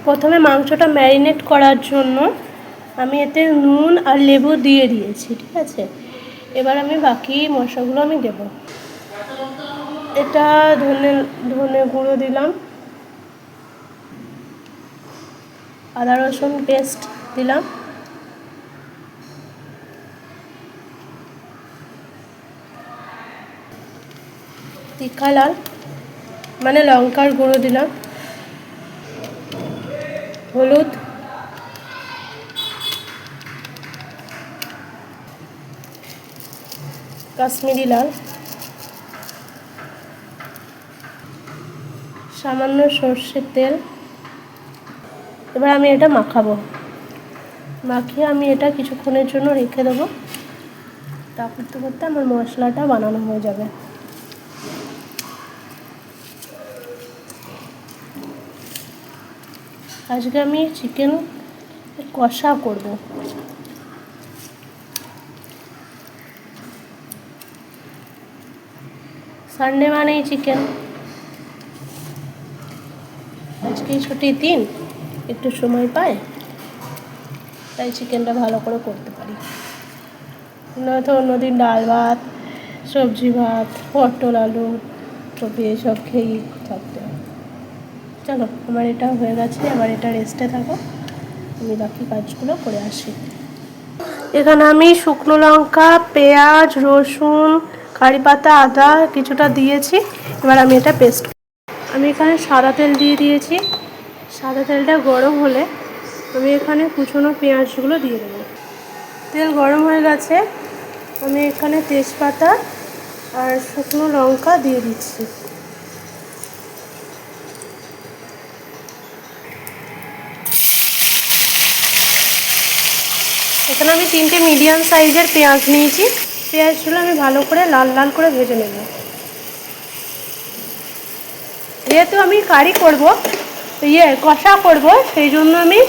প্রথমে মাংসটা ম্যারিনেট করার জন্য আমি এতে নুন আর লেবু দিয়ে দিয়েছি, ঠিক আছে। এবার আমি বাকি মশলাগুলো আমি দেব। এটা ধনে গুঁড়ো দিলাম, আদা রসুন পেস্ট দিলাম, তিখা লাল মানে লঙ্কার গুঁড়ো দিলাম, হলুদ, কাশ্মীরি লাল, সামান্য সর্ষের তেল। এবার আমি এটা মাখাবো, মাখিয়ে আমি এটা কিছুক্ষণের জন্য রেখে দেবো। তা করতে করতে আমার মশলাটা বানানো হয়ে যাবে। আজকে আমি চিকেন কষা করব। সানডে মানেই চিকেন, আজকে ছুটির দিন, একটু সময় পাই, তাই চিকেনটা ভালো করে করতে পারি। নয়তো অন্যদিন ডাল ভাত, সবজি ভাত, পটল আলু কপি এসব খেয়েই থাকতে হয়। চলো, আমার এটা হয়ে গেছে, এবার এটা রেস্টে থাকো, আমি বাকি কাজগুলো করে আসি। এখানে আমি শুকনো লঙ্কা, পেঁয়াজ, রসুন, কারি পাতা, আদা কিছুটা দিয়েছি। এবার আমি এটা পেস্ট, আমি এখানে সাদা তেল দিয়ে দিয়েছি। সাদা তেলটা গরম হলে আমি এখানে কুচনো পেঁয়াজগুলো দিয়ে দেবো। তেল গরম হয়ে গেছে, আমি এখানে তেজপাতা আর শুকনো লঙ্কা দিয়ে দিচ্ছি। এখানে আমি 3টে মিডিয়াম সাইজের পেঁয়াজ নিয়েছি। পেঁয়াজগুলো আমি ভালো করে লাল লাল করে ভেজে নেব। যেহেতু আমি কারি করব, কষা করব, সেই জন্য আমি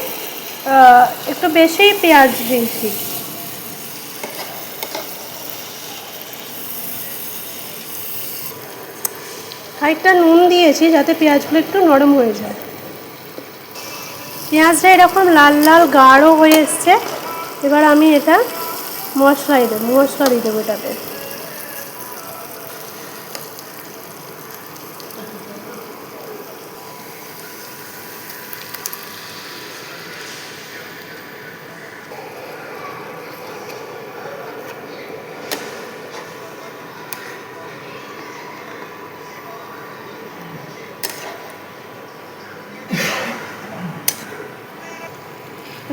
একটু বেশি পেঁয়াজ দিয়েছি। খানিকটা নুন দিয়েছি যাতে পেঁয়াজগুলো একটু নরম হয়ে যায়। পেঁয়াজটা এরকম লাল লাল গাঢ় হয়ে এসছে। এবার আমি এটা মশলা দিয়ে দেবো এটাতে।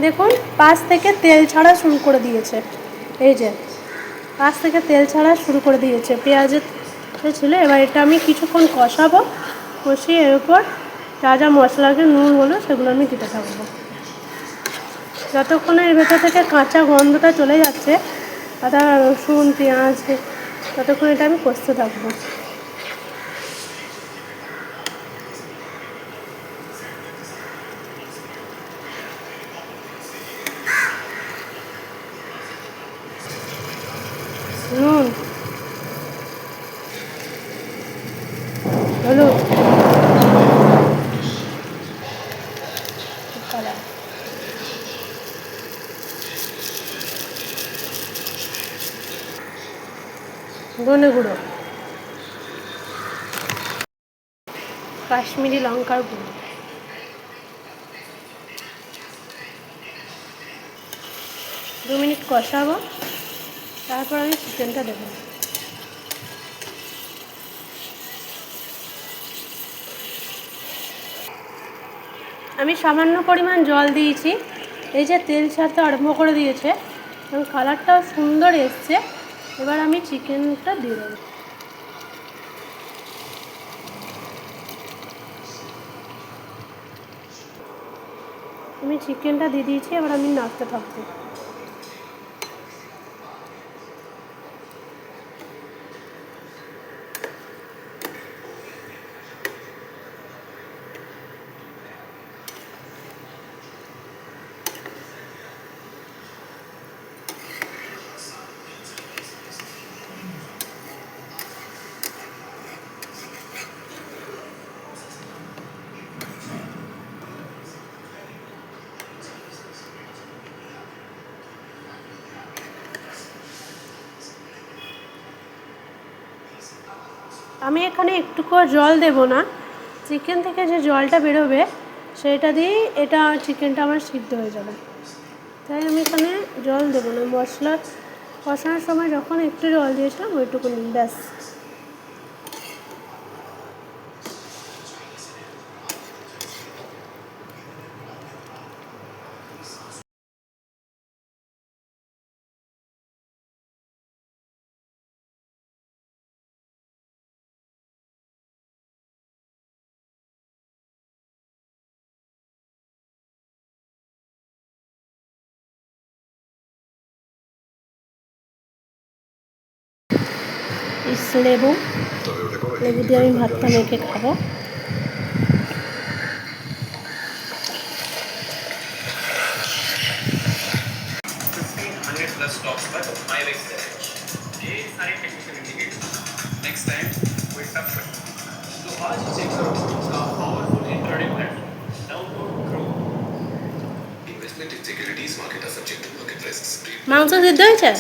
দেখুন, পাশ থেকে তেল ছাড়া শুরু করে দিয়েছে। এই যে পাশ থেকে তেল ছাড়া শুরু করে দিয়েছে, পেঁয়াজের ছিল। এবার এটা আমি কিছুক্ষণ কষাবো, কষিয়ে এর উপর যা যা মশলাকে নুন হলো সেগুলো আমি দিতে থাকবো। যতক্ষণ এর ভেতর থেকে কাঁচা গন্ধটা চলে যাচ্ছে, আদা রসুন পেঁয়াজ, ততক্ষণ এটা আমি কষতে থাকবো। নুন, হলুদ, ধনে গুঁড়ো, কাশ্মীরি লঙ্কার গুঁড়ো। 2 মিনিট কষাবো, তারপর আমি চিকেনটা দেবো। আমি সামান্য পরিমাণ জল দিয়েছি। এই যে তেল ছাড়তে আরম্ভ করে দিয়েছে এবং কালারটাও সুন্দর এসছে। এবার আমি চিকেনটা দিয়ে দেবো। আমি চিকেনটা দিয়ে দিয়েছি, এবার আমি নাড়তে থাকবো। আমি এখানে একটুকু জল দেব না, চিকেন থেকে যে জলটা বেরোবে সেটা দিয়েই এটা চিকেনটা আমার সিদ্ধ হয়ে যাবে। তাই আমি এখানে জল দেবো না, মশলা কষানোর সময় যখন একটু জল দিয়েছিলাম ওইটুকু নিন, ব্যাস। লেবু লেবু দিয়ে আমি ভাতটা মেখে খাবো। মাংস সিদ্ধ হয়েছে?